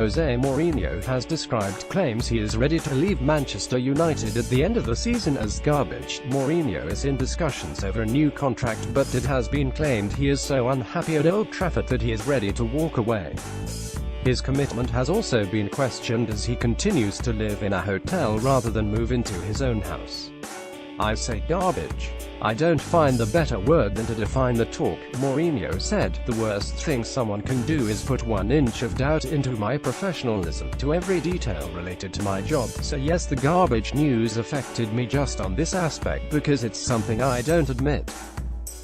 Jose Mourinho has described claims he is ready to leave Manchester United at the end of the season as garbage. Mourinho is in discussions over a new contract, but it has been claimed he is so unhappy at Old Trafford that he is ready to walk away. His commitment has also been questioned as he continues to live in a hotel rather than move into his own house. "I say garbage. I don't find the better word than to define the talk," Mourinho said. "The worst thing someone can do is put 1 inch of doubt into my professionalism, to every detail related to my job. So yes, the garbage news affected me just on this aspect because it's something I don't admit.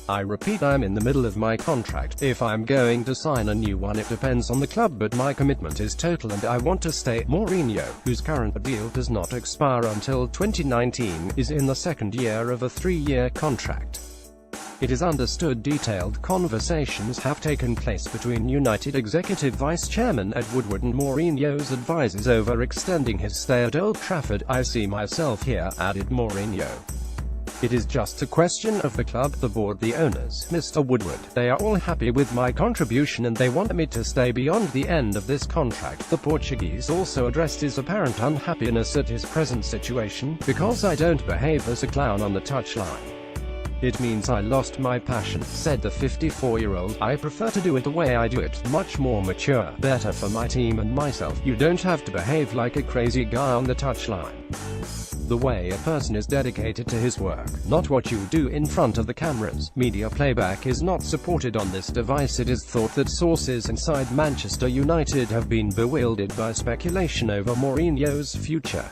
I repeat, I'm in the middle of my contract. If I'm going to sign a new one, it depends on the club, but my commitment is total and I want to stay." Mourinho, whose current deal does not expire until 2019, is in the second year of a 3-year contract. It is understood detailed conversations have taken place between United Executive Vice Chairman Ed Woodward and Mourinho's advisors over extending his stay at Old Trafford. "I see myself here," added Mourinho. "It is just a question of the club, the board, the owners, Mr. Woodward. They are all happy with my contribution and they want me to stay beyond the end of this contract." The Portuguese also addressed his apparent unhappiness at his present situation. "Because I don't behave as a clown on the touchline. It means I lost my passion," said the 54-year-old. "I prefer to do it the way I do it, much more mature, better for my team and myself. You don't have to behave like a crazy guy on the touchline. The way a person is dedicated to his work, not what you do in front of the cameras." Media playback is not supported on this device. It is thought that sources inside Manchester United have been bewildered by speculation over Mourinho's future.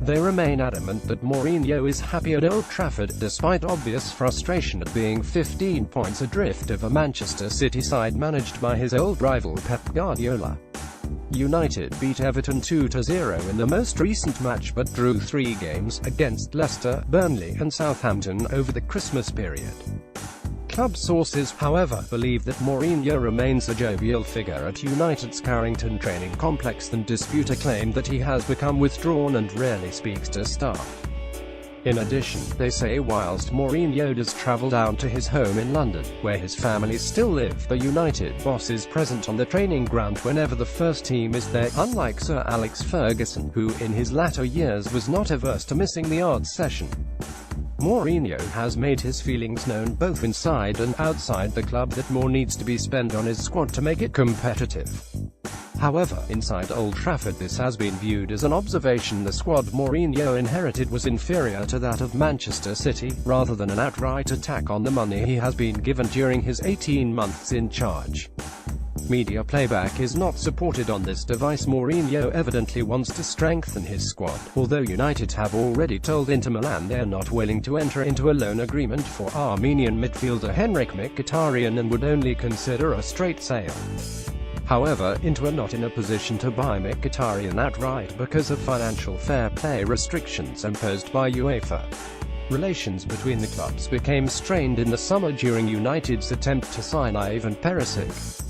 They remain adamant that Mourinho is happy at Old Trafford, despite obvious frustration at being 15 points adrift of a Manchester City side managed by his old rival Pep Guardiola. United beat Everton 2-0 in the most recent match but drew 3 games, against Leicester, Burnley and Southampton, over the Christmas period. Club sources, however, believe that Mourinho remains a jovial figure at United's Carrington training complex and dispute a claim that he has become withdrawn and rarely speaks to staff. In addition, they say whilst Mourinho does travel down to his home in London, where his family still live, the United boss is present on the training ground whenever the first team is there, unlike Sir Alex Ferguson, who, in his latter years, was not averse to missing the odd session. Mourinho has made his feelings known both inside and outside the club that more needs to be spent on his squad to make it competitive. However, inside Old Trafford this has been viewed as an observation. The squad Mourinho inherited was inferior to that of Manchester City, rather than an outright attack on the money he has been given during his 18 months in charge. Media playback is not supported on this device. Mourinho evidently wants to strengthen his squad, although United have already told Inter Milan they are not willing to enter into a loan agreement for Armenian midfielder Henrik Mkhitaryan and would only consider a straight sale. However, Inter are not in a position to buy Mkhitaryan outright because of financial fair play restrictions imposed by UEFA. Relations between the clubs became strained in the summer during United's attempt to sign Ivan Perisic.